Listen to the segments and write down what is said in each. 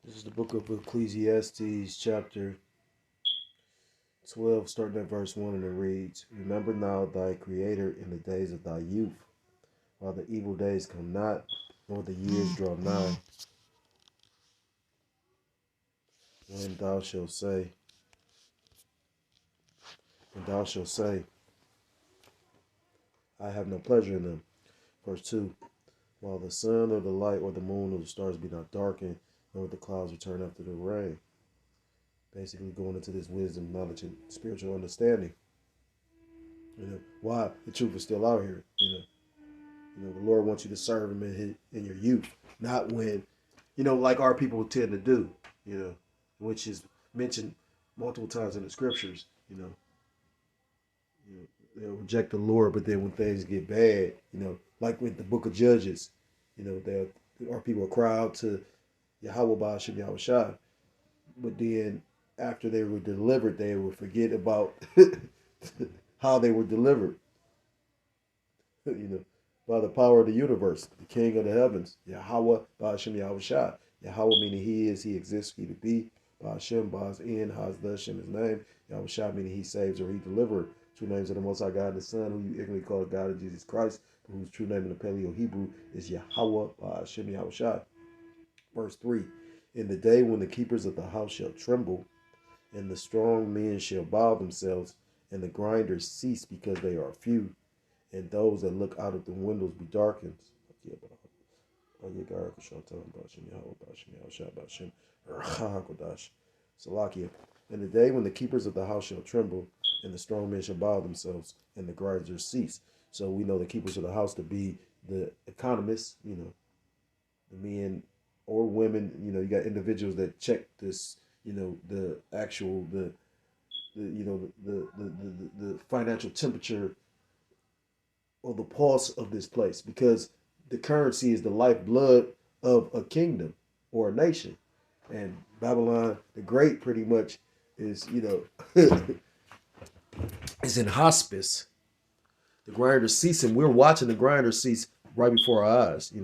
This is the book of Ecclesiastes, chapter 12, starting at verse 1, and it reads, Remember now thy Creator in the days of thy youth, while the evil days come not, nor the years draw nigh, when thou shalt say, I have no pleasure in them. Verse 2, While the sun or the light or the moon or the stars be not darkened, nor the clouds return after the rain. Basically going into this wisdom, knowledge, and spiritual understanding. Why the truth is still out here. The Lord wants you to serve Him in your youth, not when, like our people tend to do, which is mentioned multiple times in the scriptures. They'll reject the Lord, but then when things get bad, like with the Book of Judges, our people will cry out to Yahweh Ba'ashem Yahushua, but then after they were delivered, they would forget about how they were delivered. By the power of the universe, the King of the heavens, Yahweh Ba'ashem Yahushua. Yahweh meaning He is, He exists, He to be. Ba'ashem, Ba'as in, Haz Hashem His name. Yahushua meaning He saves or He delivers. True names of the Most High God and the Son, who you ignorantly call the God of Jesus Christ, whose true name in the Paleo Hebrew is Yahweh Ba'ashem Yahushua. Verse 3, In the day when the keepers of the house shall tremble, and the strong men shall bow themselves, and the grinders cease because they are few, and those that look out of the windows be darkened. Salakia. In the day when the keepers of the house shall tremble, and the strong men shall bow themselves, and the grinders cease. So we know the keepers of the house to be the economists, the men or women. You got individuals that check this, the actual the financial temperature or the pulse of this place, because the currency is the lifeblood of a kingdom or a nation. And Babylon the Great pretty much is, is in hospice. The grinders cease, and we're watching the grinders cease right before our eyes.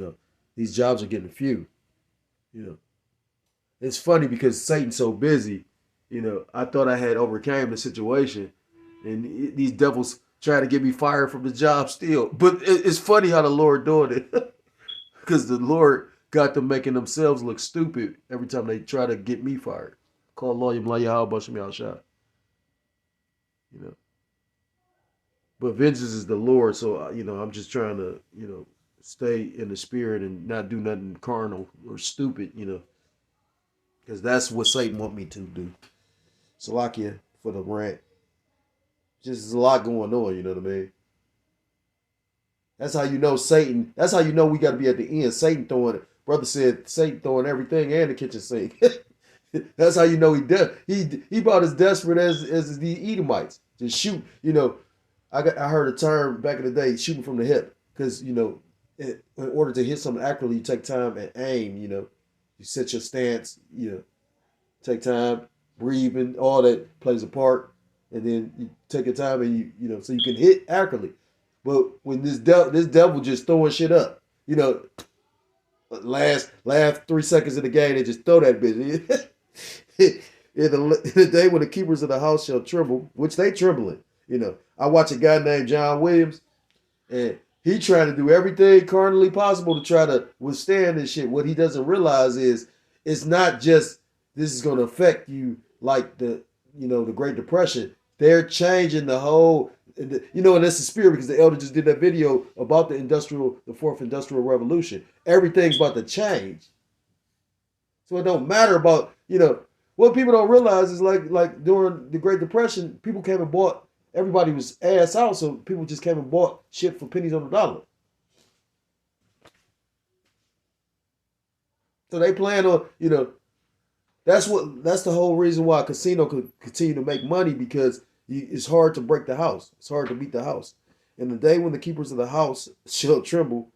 These jobs are getting few. It's funny because Satan's so busy. I thought I had overcame the situation, and these devils trying to get me fired from the job still. But it's funny how the Lord doing it, because the Lord got them making themselves look stupid every time they try to get me fired. Call lawyer Mlayah Basham Yahshua. But vengeance is the Lord, so I'm just trying to stay in the spirit and not do nothing carnal or stupid, because that's what Satan want me to do. Salakia for the rant. Just a lot going on, you know what I mean? That's how you know Satan. That's how you know we got to be at the end. Satan throwing it. Brother said Satan throwing everything and the kitchen sink. That's how you know he does. He about as desperate as the Edomites. Just shoot. I heard a term back in the day, shooting from the hip, because in order to hit something accurately, you take time and aim. You set your stance. Take time, breathing, all that plays a part, and then you take your time and you so you can hit accurately. But when this devil just throwing shit up, last 3 seconds of the game, they just throw that bitch. in the day when the keepers of the house shall tremble, which they trembling. I watch a guy named John Williams, and he trying to do everything carnally possible to try to withstand this shit. What he doesn't realize is it's not just this is going to affect you like the Great Depression. They're changing the whole, and that's the spirit, because the elder just did that video about the fourth industrial revolution. Everything's about to change. So it don't matter about, what people don't realize is like during the Great Depression, people came and bought, everybody was ass out, so people just came and bought shit for pennies on the dollar. So they plan on, that's the whole reason why a casino could continue to make money, because it's hard to break the house. It's hard to beat the house. In the day when the keepers of the house shall tremble,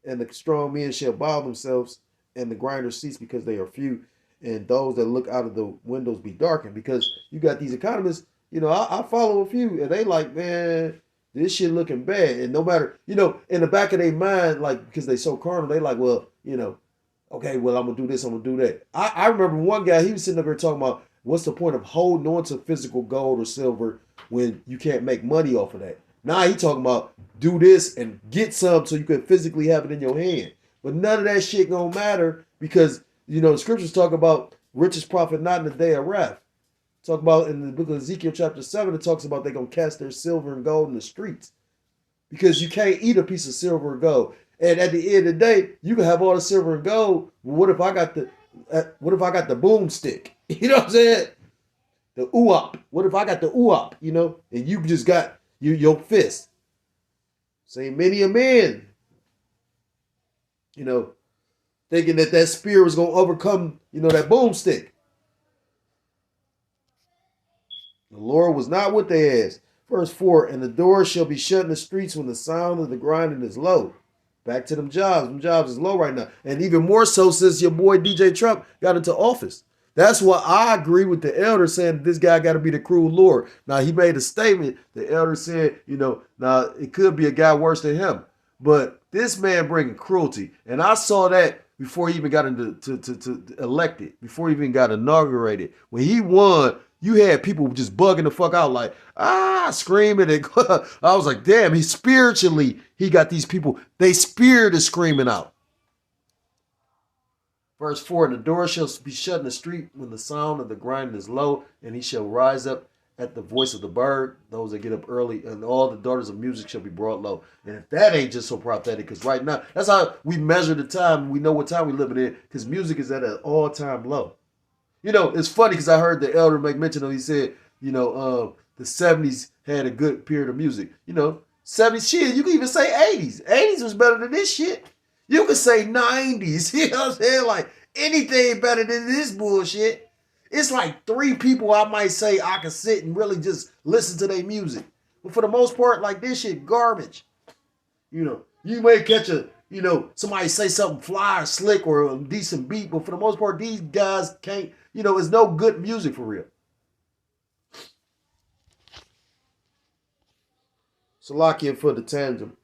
and the strong men shall bow themselves, and the grinders cease because they are few, and those that look out of the windows be darkened. Because you got these economists, I follow a few, and they like, man, this shit looking bad. And no matter, in the back of their mind, like, because they so carnal, they like, well, Okay, well, I'm gonna do this, I'm gonna do that. I remember one guy, he was sitting up here talking about what's the point of holding on to physical gold or silver when you can't make money off of that. Now he talking about do this and get some so you can physically have it in your hand. But none of that shit gonna matter because the scriptures talk about riches profit not in the day of wrath. Talk about in the book of Ezekiel chapter 7, it talks about they're gonna cast their silver and gold in the streets because you can't eat a piece of silver or gold. And at the end of the day, you can have all the silver and gold. But what if I got the boomstick? You know what I'm saying? The uop. What if I got the uop? And you just got your fist. Say many a man, thinking that spear was gonna overcome, that boomstick. The Lord was not with their ass. Verse 4, and the doors shall be shut in the streets when the sound of the grinding is low. Back to them jobs. Them jobs is low right now. And even more so since your boy DJ Trump got into office. That's why I agree with the elder saying that this guy got to be the cruel Lord. Now, he made a statement. The elder said, now it could be a guy worse than him. But this man bringing cruelty. And I saw that before he even got into to elected, before he even got inaugurated. When he won, you had people just bugging the fuck out like, screaming. And I was like, damn, he got these people, they spirit is screaming out. Verse 4, and the door shall be shut in the street when the sound of the grinding is low, and he shall rise up at the voice of the bird, those that get up early, and all the daughters of music shall be brought low. And if that ain't just so prophetic, because right now, that's how we measure the time. We know what time we living in, because music is at an all-time low. It's funny because I heard the elder make mention of, he said, the 70s had a good period of music. 70s shit, you can even say 80s. 80s was better than this shit. You could say 90s. You know what I'm saying? Like anything better than this bullshit. It's like 3 people I might say I can sit and really just listen to their music. But for the most part, like this shit garbage. You may catch somebody say something fly or slick or a decent beat, but for the most part, these guys can't, it's no good music for real. Salakia for the tandem.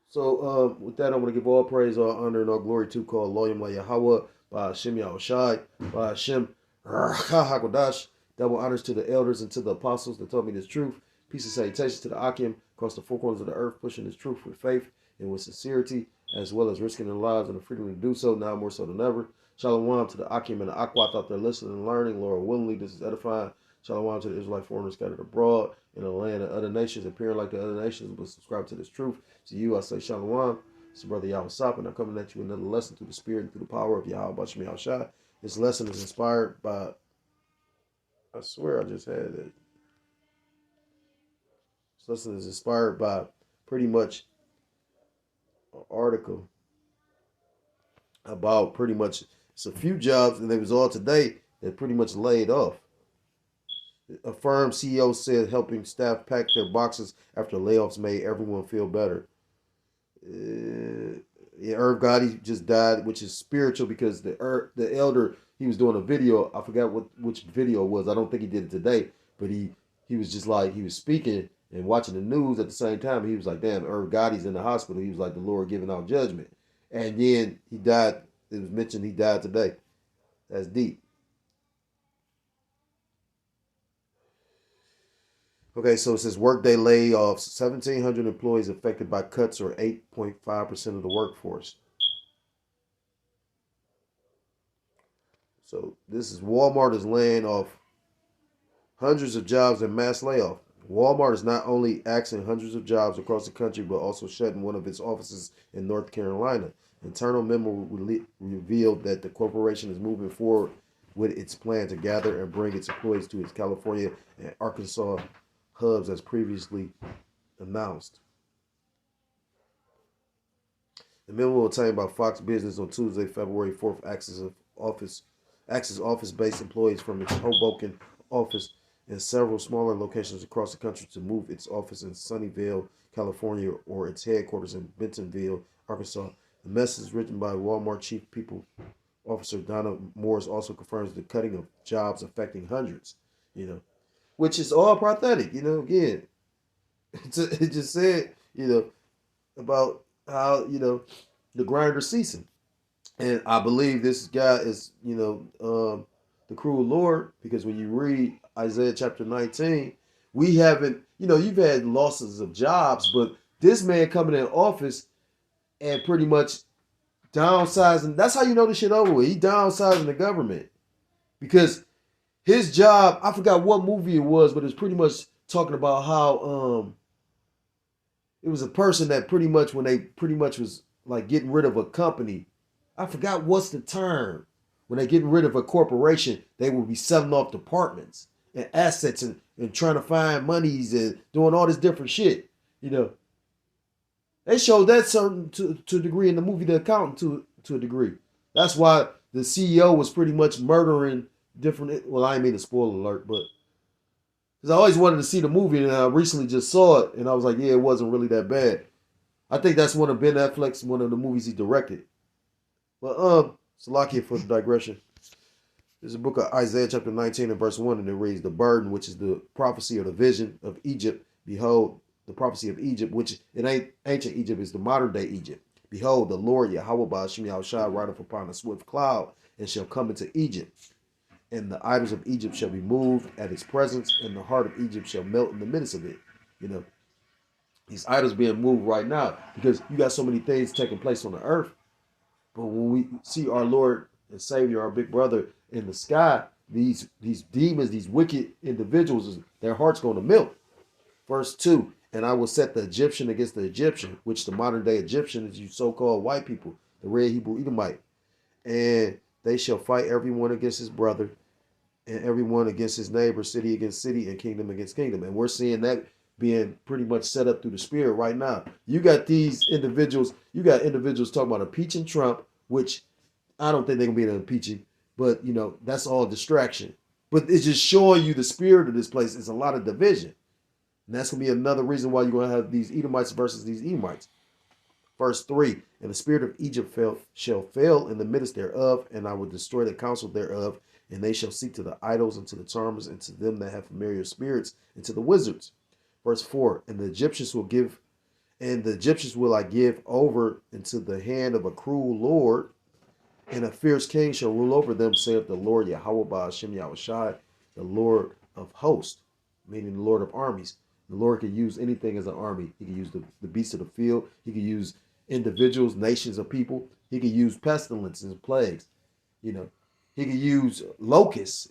So with that, I'm going to give all praise, all honor, and all glory to call Loyam La Yahweh, by Hashem Yahushai, by Hashem HaKodash. Double honors to the elders and to the apostles that taught me this truth. Peace and salutations to the Akim across the 4 corners of the earth, pushing this truth with faith and with sincerity, as well as risking their lives and the freedom to do so, now more so than ever. Shalom to the Akim and the Aquat out there listening and learning. Lord willingly, this is edifying. Shalom to the Israelite foreigners scattered abroad in the land of other nations, appearing like the other nations, but subscribe to this truth. To you, I say Shalom. It's your brother Yahweh Sop, and I'm coming at you with another lesson through the spirit and through the power of Yahweh Bashem Yahushai. This lesson is inspired by, I swear I just had it. This lesson is inspired by pretty much an article about pretty much, it's a few jobs, and they was all today that pretty much laid off. A firm CEO said helping staff pack their boxes after layoffs made everyone feel better. Irv Gotti just died, which is spiritual because the elder, he was doing a video. I forgot which video it was. I don't think he did it today, but he was just like, he was speaking and watching the news at the same time. He was like, damn, Irv Gotti's in the hospital. He was like, the Lord giving out judgment. And then he died. It was mentioned he died today. That's deep. Okay, so it says workday layoffs, 1,700 employees affected by cuts, or 8.5% of the workforce. So this is Walmart is laying off hundreds of jobs in mass layoff. Walmart is not only axing hundreds of jobs across the country, but also shutting one of its offices in North Carolina. Internal memo revealed that the corporation is moving forward with its plan to gather and bring its employees to its California and Arkansas hubs as previously announced. The memo obtained by Fox Business on Tuesday, February 4th, axes office-based employees from its Hoboken office and several smaller locations across the country to move its office in Sunnyvale, California, or its headquarters in Bentonville, Arkansas. The message written by Walmart Chief People Officer Donna Morris also confirms the cutting of jobs affecting hundreds, which is all prophetic, again. It just said, about how, the grinder ceasing. And I believe this guy is, the cruel Lord, because when you read Isaiah chapter 19, we haven't, you've had losses of jobs, but this man coming in office and pretty much downsizing. That's how you know this shit over with. He downsizing the government because his job. I forgot what movie it was, but it's pretty much talking about how it was a person that pretty much when they pretty much was like getting rid of a company. I forgot what's the term. When they getting rid of a corporation, they will be selling off departments and assets and trying to find monies and doing all this different shit. You know, they showed that certain to a degree in the movie The Accountant to a degree. That's why the CEO was pretty much murdering different. Well, I didn't mean to spoil alert, but because I always wanted to see the movie and I recently just saw it and I was like, yeah, it wasn't really that bad. I think that's one of Ben Affleck's one of the movies he directed. But Salakia for the digression. There's a book of Isaiah chapter 19 and verse 1, and it reads, the burden, which is the prophecy or the vision of Egypt. Behold, the prophecy of Egypt, which it ain't ancient Egypt, is the modern day Egypt. Behold, the Lord Yahweh Ba'ashim Yahushua rideth upon a swift cloud, and shall come into Egypt. And the idols of Egypt shall be moved at his presence, and the heart of Egypt shall melt in the midst of it. You know, these idols being moved right now because you got so many things taking place on the earth. But when we see our Lord and Savior, our big brother in the sky, these demons, these wicked individuals, their heart's going to melt. Verse 2, and I will set the Egyptian against the Egyptian, which the modern day Egyptian is you so-called white people, the red Hebrew Edomite. And they shall fight everyone against his brother and everyone against his neighbor, city against city, and kingdom against kingdom. And we're seeing that being pretty much set up through the spirit right now. You got these individuals, talking about impeaching Trump, which I don't think they're gonna be impeaching, but that's all distraction. But it's just showing you the spirit of this place. It's a lot of division. And that's gonna be another reason why you're gonna have these Edomites versus these Edomites. Verse 3, and the spirit of Egypt shall fail in the midst thereof, and I will destroy the counsel thereof, and they shall seek to the idols and to the charmers and to them that have familiar spirits and to the wizards. Verse 4, and the Egyptians will I give over into the hand of a cruel Lord, and a fierce king shall rule over them, saith the Lord Yahweh Ba'ashim Yahushai, the Lord of hosts, meaning the Lord of armies. The Lord can use anything as an army. He can use the beasts of the field. He can use individuals, nations of people. He can use pestilences and plagues. He can use locusts.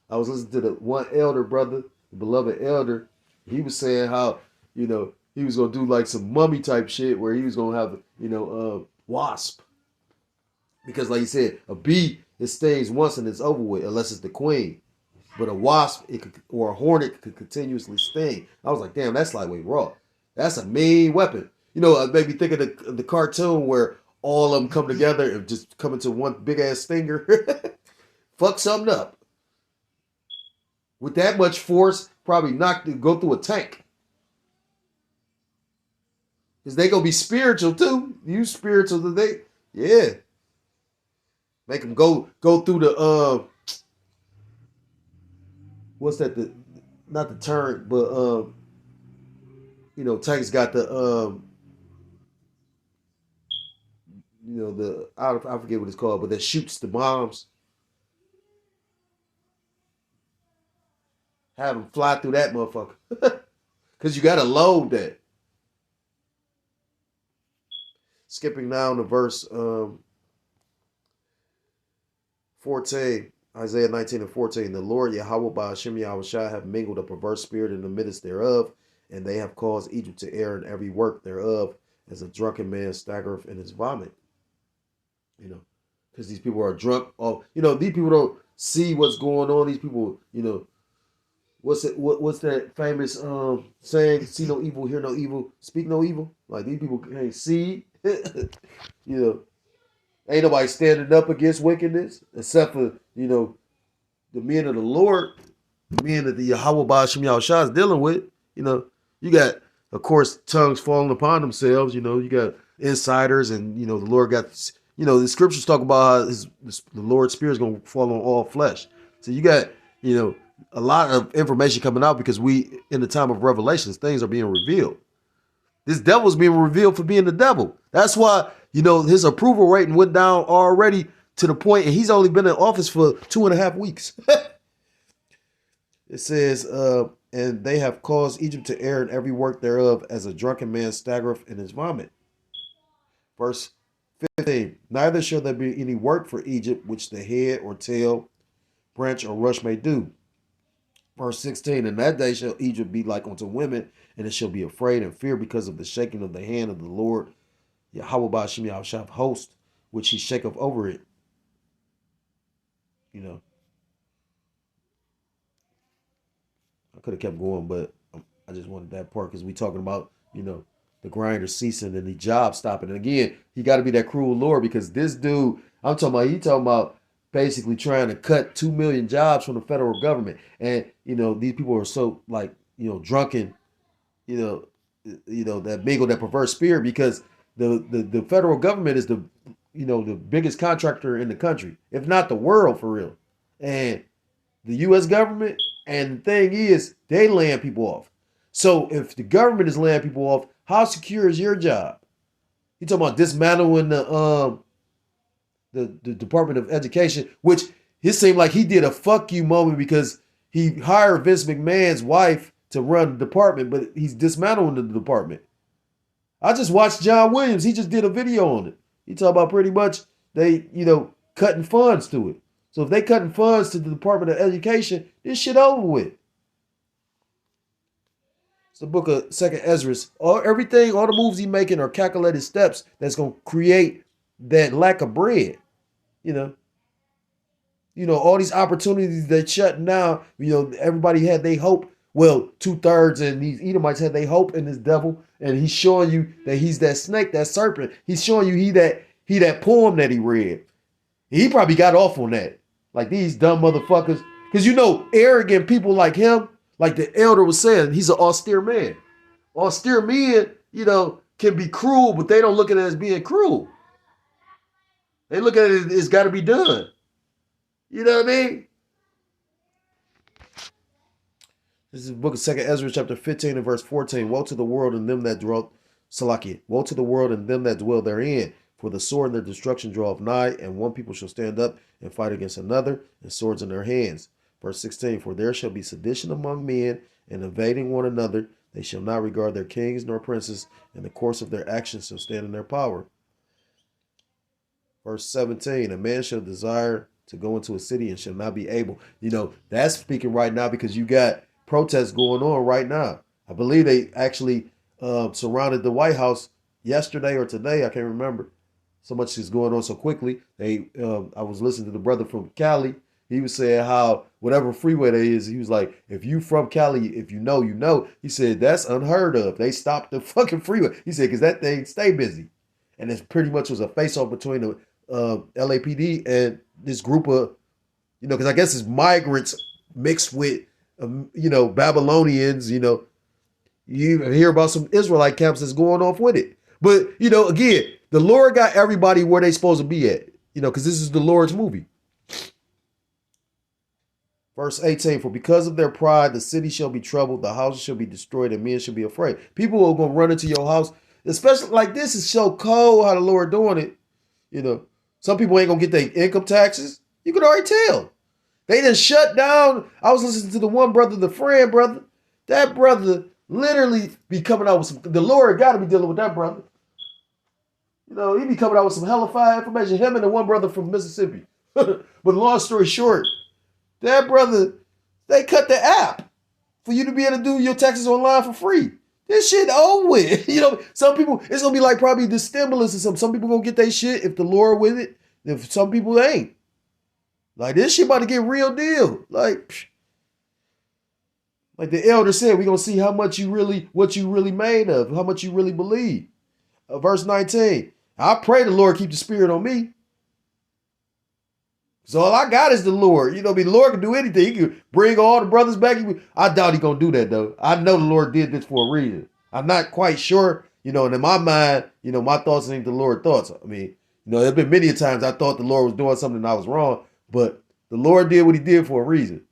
I was listening to the one elder brother, the beloved elder. He was saying how, he was going to do like some mummy type shit where he was going to have, wasp. Because like you said, a bee, it stings once and it's over with unless it's the queen. But a wasp or a hornet could continuously sting. I was like, damn, that's lightweight raw. That's a mean weapon. It made me think of the cartoon where all of them come together and just come into one big ass stinger. Fuck something up. With that much force, probably go through a tank. Because they gonna be spiritual too. You spiritual today. Yeah. Make them go through the what's that? Not the turret, but tanks got the I forget what it's called, but that shoots the bombs. Have them fly through that motherfucker, because you gotta load that. Skipping down to verse 14. Isaiah 19 and 14, the Lord Yahweh Ba'ashim Yahushua have mingled a perverse spirit in the midst thereof, and they have caused Egypt to err in every work thereof, as a drunken man staggereth in his vomit. Because these people are drunk. These people don't see what's going on. These people, what's that famous saying? See no evil, hear no evil, speak no evil. Like these people can't see. Ain't nobody standing up against wickedness except for, the men of the Lord, the men that the Yahweh Ba'ashim Yahushua is dealing with. You got, of course, tongues falling upon themselves. You got insiders, and, the Lord got, the scriptures talk about how the Lord's Spirit is going to fall on all flesh. So you got, a lot of information coming out because we, in the time of revelations, things are being revealed. This devil's being revealed for being the devil. That's why his approval rating went down already to the point, and he's only been in office for 2.5 weeks. It says, and they have caused Egypt to err in every work thereof, as a drunken man staggereth in his vomit. Verse 15, neither shall there be any work for Egypt, which the head or tail, branch or rush may do. Verse 16, in that day shall Egypt be like unto women, and it shall be afraid and fear because of the shaking of the hand of the Lord, Yahweh Ba'ashem Yahushua host, which he shaketh over it. I could have kept going, but I just wanted that part because we talking about, the grinder ceasing and the job stopping. And again, he got to be that cruel Lord, because this dude, he talking about basically trying to cut 2 million jobs from the federal government. And, these people are so drunken, that mingle, that perverse spirit, because the federal government is the biggest contractor in the country, if not the world, for real. And the U.S. government, and the thing is, they laying people off. So if the government is laying people off, how secure is your job? You talking about dismantling the Department of Education, which it seemed like he did a fuck you moment, because he hired Vince McMahon's wife to run the department, but he's dismantling the department. I just watched John Williams. He just did a video on it. He talked about pretty much they, cutting funds to it. So if they cutting funds to the Department of Education, this shit over with. It's the book of 2nd Ezra. All the moves he making are calculated steps that's going to create that lack of bread. All these opportunities that shutting down, everybody had their hope. Well, 2/3 and these Edomites had their hope in this devil, and he's showing you that he's that snake, that serpent. He's showing you he that poem that he read. He probably got off on that. Like these dumb motherfuckers. Because arrogant people like him, like the elder was saying, he's an austere man. Austere men, can be cruel, but they don't look at it as being cruel. They look at it as it's got to be done. You know what I mean? This is the book of 2nd Ezra, chapter 15 and verse 14. Woe to the world and them that dwell, Salakia. Woe to the world and them that dwell therein. For the sword and their destruction draweth nigh, and one people shall stand up and fight against another, and swords in their hands. Verse 16, for there shall be sedition among men, and invading one another. They shall not regard their kings nor princes, and the course of their actions shall stand in their power. Verse 17, a man shall desire to go into a city and shall not be able. That's speaking right now, because you got protests going on right now. I believe they actually surrounded the White House yesterday or today. I can't remember. So much is going on so quickly. I was listening to the brother from Cali. He was saying how whatever freeway there is, he was like, if you from Cali, if you know. He said, that's unheard of. They stopped the fucking freeway. He said, because that thing stay busy. And it pretty much was a face-off between the LAPD and this group of, because I guess it's migrants mixed with, Babylonians, You hear about some Israelite camps that's going off with it. But, again, the Lord got everybody where they supposed to be at, because this is the Lord's movie. Verse 18, for because of their pride, the city shall be troubled, the houses shall be destroyed, and men shall be afraid. People are going to run into your house, especially like this is so cold how the Lord doing it. Some people ain't going to get their income taxes. You can already tell. They done shut down. I was listening to the one brother, the friend brother. That brother literally be coming out with some, the Lord got to be dealing with that brother. He be coming out with some hellified information. Him and the one brother from Mississippi. But long story short, that brother, they cut the app for you to be able to do your taxes online for free. This shit over with. Some people, it's going to be like probably the stimulus or something. Some people going to get their shit if the Lord with it. If some people ain't. Like this shit about to get real deal. Like the elder said, we're going to see how much what you really made of, how much you really believe. Verse 19, I pray the Lord keep the spirit on me. So all I got is the Lord. The Lord can do anything. He can bring all the brothers back. I doubt he's going to do that, though. I know the Lord did this for a reason. I'm not quite sure, and in my mind, my thoughts ain't the Lord's thoughts. I mean, there's been many times I thought the Lord was doing something and I was wrong, but the Lord did what he did for a reason.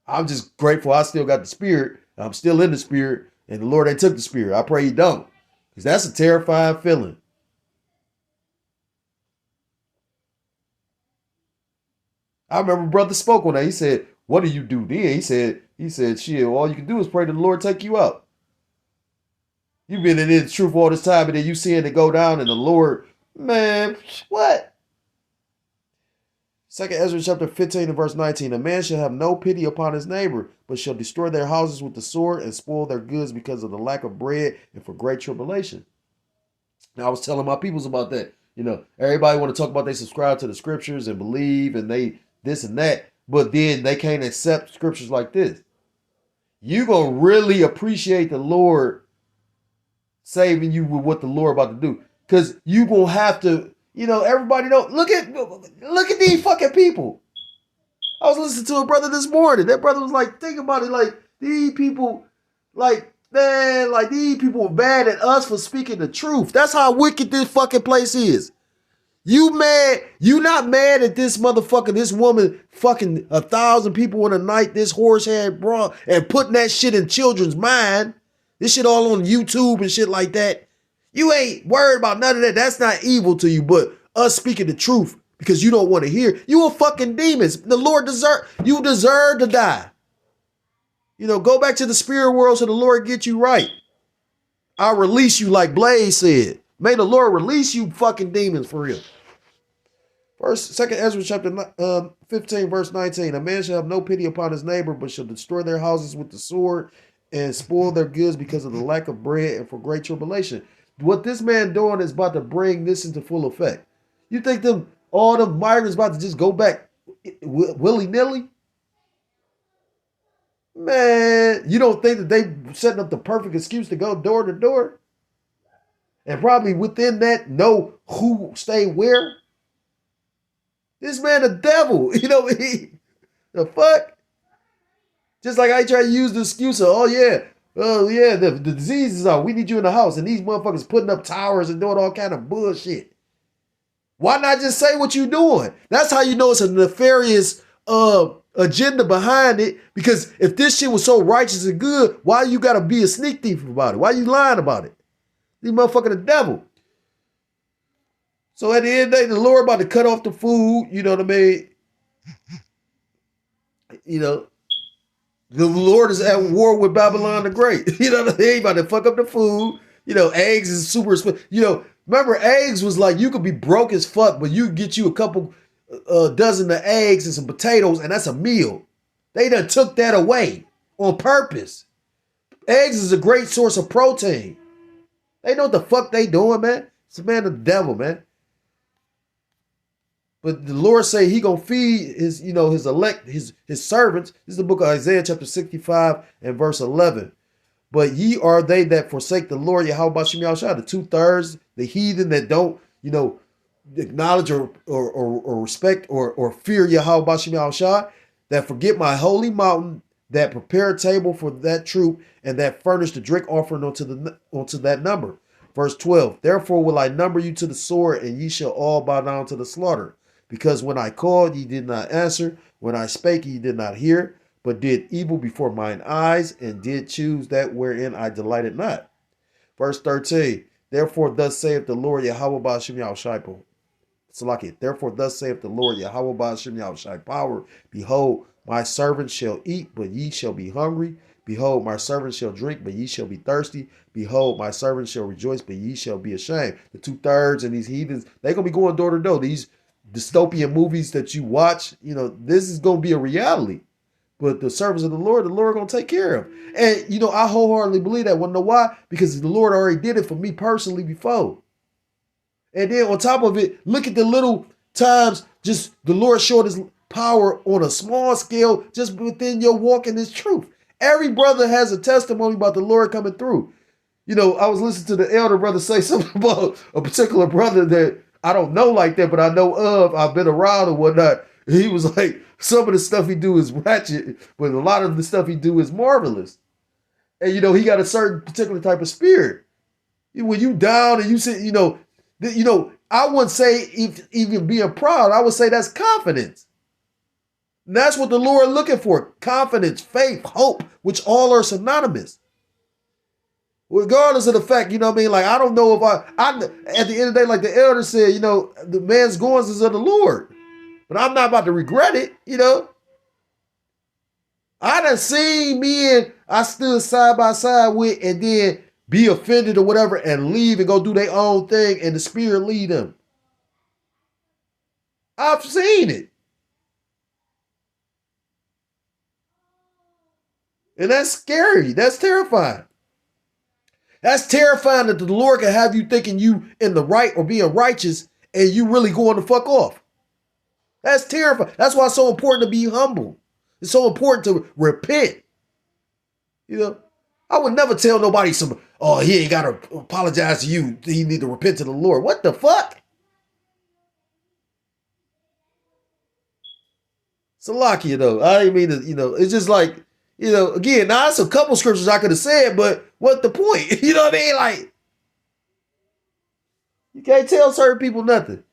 I'm just grateful I still got the spirit. I'm still in the spirit, and the Lord ain't took the spirit. I pray he don't. Because that's a terrifying feeling. I remember brother spoke on that. He said, what do you do then? He said, shit, all you can do is pray to the Lord take you out. You've been in the truth all this time, and then you seeing it go down, and the Lord, man, what? Second Ezra chapter 15 and verse 19. A man shall have no pity upon his neighbor, but shall destroy their houses with the sword and spoil their goods because of the lack of bread and for great tribulation. Now I was telling my peoples about that. Everybody want to talk about they subscribe to the scriptures and believe and they this and that, but then they can't accept scriptures like this. You gonna really appreciate the Lord saving you with what the Lord about to do. Because you gonna have to, everybody don't look at these fucking people. I was listening to a brother this morning. That brother was like, think about it, like these people, like, man, like these people were mad at us for speaking the truth. That's how wicked this fucking place is. You mad? You not mad at this motherfucker, this woman fucking 1,000 people in a night, this horse head bra, and putting that shit in children's mind. This shit all on YouTube and shit like that. You ain't worried about none of that. That's not evil to you, but us speaking the truth because you don't want to hear. You a fucking demons. The Lord you deserve to die. Go back to the spirit world so the Lord get you right. I'll release you like Blaze said. May the Lord release you fucking demons for real. Second Ezra chapter 15 verse 19. A man shall have no pity upon his neighbor, but shall destroy their houses with the sword and spoil their goods because of the lack of bread and for great tribulation. What this man doing is about to bring this into full effect. You think all the migrants about to just go back willy-nilly? Man, you don't think that they setting up the perfect excuse to go door to door? And probably within that know who stay where? This man a devil. The fuck? Just like I try to use the excuse of, the disease is out. We need you in the house. And these motherfuckers putting up towers and doing all kind of bullshit. Why not just say what you doing? That's how you know it's a nefarious agenda behind it. Because if this shit was so righteous and good, why you gotta be a sneak thief about it? Why you lying about it? These motherfuckers the devil. So at the end of the day, the Lord about to cut off the food. You know what I mean? The Lord is at war with Babylon the Great. He ain't about to fuck up the food. Eggs is super expensive. Remember eggs was like, you could be broke as fuck, but you get you a couple dozen of eggs and some potatoes, and that's a meal. They done took that away on purpose. Eggs is a great source of protein. They know what the fuck they doing, man. It's a man of the devil, man. But the Lord say he gonna feed his, his elect, his servants. This is the book of Isaiah chapter 65 and verse 11. But ye are they that forsake the Lord, Yahweh Bashim Yahushua, the 2/3, the heathen that don't, acknowledge or respect or fear Yahweh Bashim Yahushua, that forget my holy mountain, that prepare a table for that troop, and that furnish the drink offering onto that number. Verse 12, therefore will I number you to the sword, and ye shall all bow down to the slaughter. Because when I called, ye did not answer. When I spake, ye did not hear, but did evil before mine eyes, and did choose that wherein I delighted not. Verse 13, therefore thus saith the Lord Yahweh Ba'ashem Yahushai. Salaki. Therefore thus saith the Lord Yahweh Ba'ashem Yahushai power. Behold, my servant shall eat, but ye shall be hungry. Behold, my servant shall drink, but ye shall be thirsty. Behold, my servant shall rejoice, but ye shall be ashamed. The 2/3 and these heathens, they're going to be going door to door. These dystopian movies that you watch, this is going to be a reality. But the servants of the Lord going to take care of. And, I wholeheartedly believe that. Want to know why? Because the Lord already did it for me personally before. And then on top of it, look at the little times just the Lord showed his power on a small scale just within your walk in his truth. Every brother has a testimony about the Lord coming through. I was listening to the elder brother say something about a particular brother that I don't know like that, but I know of. I've been around and whatnot. He was like, some of the stuff he do is ratchet, but a lot of the stuff he do is marvelous. And, he got a certain particular type of spirit. When you down and you sit, I wouldn't say even being proud. I would say that's confidence. And that's what the Lord looking for. Confidence, faith, hope, which all are synonymous. Regardless of the fact, you know what I mean? Like, I don't know if I at the end of the day, like the elder said, you know, the man's goings is of the Lord. But I'm not about to regret it, you know. I done seen men I stood side by side with and then be offended or whatever and leave and go do their own thing and the spirit lead them. I've seen it. And that's scary. That's terrifying. That's terrifying that the Lord can have you thinking you in the right or being righteous and you really going to fuck off. That's terrifying. That's why it's so important to be humble. It's so important to repent. You know, I would never tell nobody oh, he ain't got to apologize to you. He need to repent to the Lord. What the fuck? Salakia though. I didn't mean to, you know, it's just like, you know, again, now that's a couple scriptures I could have said, but what's the point? You know what I mean? Like, you can't tell certain people nothing.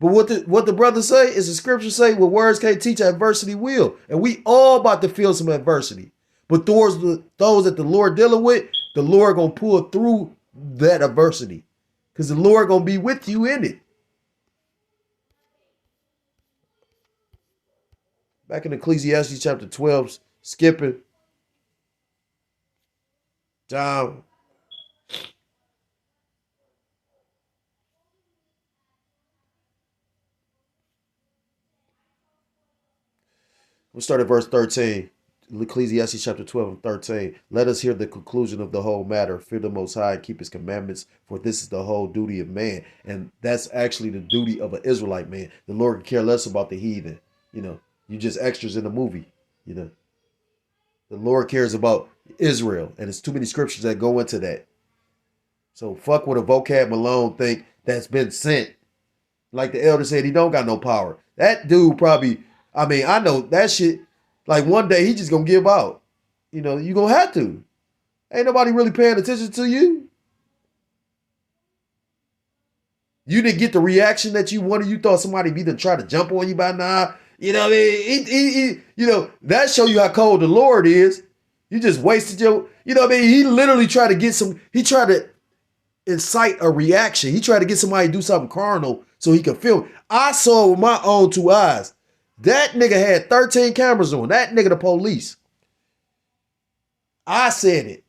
But what the brothers say is the scripture say, what words can't teach, adversity will. And we all about to feel some adversity. But those that the Lord dealing with, the Lord gonna pull through that adversity. Because the Lord gonna be with you in it. Back in Ecclesiastes chapter 12, skipping down. We'll start at verse 13. Ecclesiastes chapter 12 and 13. Let us hear the conclusion of the whole matter. Fear the Most High and keep his commandments, for this is the whole duty of man. And that's actually the duty of an Israelite man. The Lord can care less about the heathen. You know, you just extras in the movie. You know, the Lord cares about Israel. And there's too many scriptures that go into that. So fuck what a vocab Malone think that's been sent. Like the elder said, he don't got no power. That dude probably, I mean, I know that shit. Like one day he just gonna give out. You know, you gonna have to. Ain't nobody really paying attention to you. You didn't get the reaction that you wanted. You thought somebody be done try to jump on you by now. You know what I mean? You know, that show you how cold the Lord is. You just wasted your, you know what I mean? He literally tried to get he tried to incite a reaction. He tried to get somebody to do something carnal so he could film. I saw it with my own two eyes. That nigga had 13 cameras on. That nigga the police. I said it.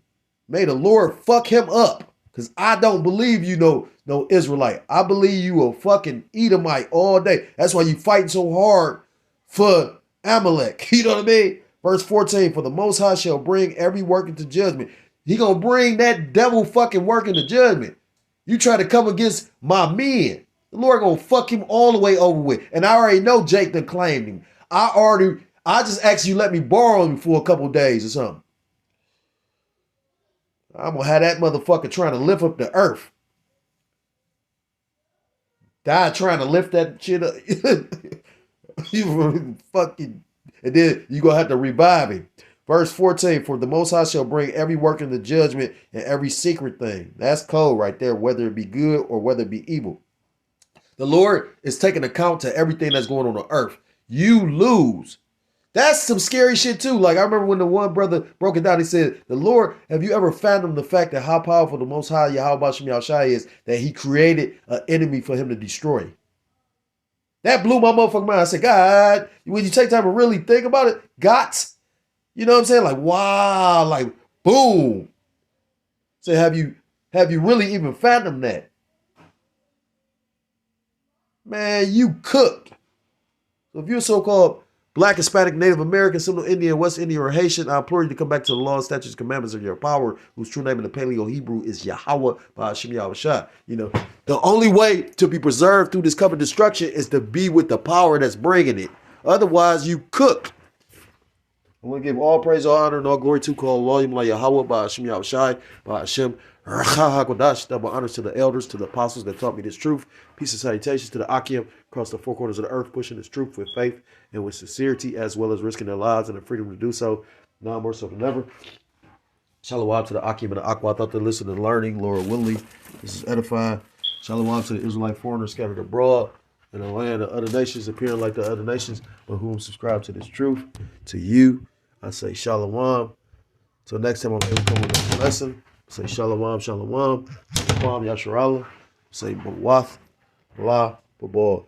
May the Lord fuck him up. Because I don't believe you no Israelite. I believe you a fucking Edomite all day. That's why you fighting so hard for Amalek. You know what I mean? Verse 14, for the Most High shall bring every work into judgment. He gonna bring that devil fucking work into judgment. You try to come against my men. The Lord gonna fuck him all the way over with. And I already know Jake done claimed him. I just asked you let me borrow him for a couple days or something. I'm gonna have that motherfucker trying to lift up the earth. Die trying to lift that shit up. You fucking, and then you gonna have to revive him. Verse 14, for the Most High shall bring every work into judgment and every secret thing. That's code right there, whether it be good or whether it be evil. The Lord is taking account to everything that's going on the earth. You lose. That's some scary shit too. Like I remember when the one brother broke it down, he said, the Lord, have you ever fathomed the fact that how powerful the Most High Yahweh Shem Yahushai is, that he created an enemy for him to destroy? That blew my motherfucking mind. I said, God, when you take time to really think about it, gots, you know what I'm saying? Like, wow, like, boom. Say, have you really even fathomed that? Man, you cooked. So if you're so-called Black, Hispanic, Native American, Seminole Indian, West Indian, or Haitian, I implore you to come back to the law, statutes, commandments of your power, whose true name in the Paleo-Hebrew is Yahweh Ba'ashem Yahushua. You know, the only way to be preserved through this covenant destruction is to be with the power that's bringing it. Otherwise, you cook. I want to give all praise, all honor, and all glory to call Allah, Yahweh Ba'ashem Yahushua, Ba'ashem double honors to the elders, to the apostles that taught me this truth. Peace and salutations to the Akim across the four corners of the earth, pushing this truth with faith and with sincerity, as well as risking their lives and the freedom to do so, now more so than ever. Shalom to the Akim and the Aqua. I thought they're listening and learning. Lord Willie, this is edifying. Shalom to the Israelite foreigners scattered abroad in the land of other nations, appearing like the other nations, but whom subscribe to this truth. To you, I say shalom. Till next time, I'm going to come with a lesson. Say shalom, shalom, shalom, yasharallah. Say bawath, la, babal.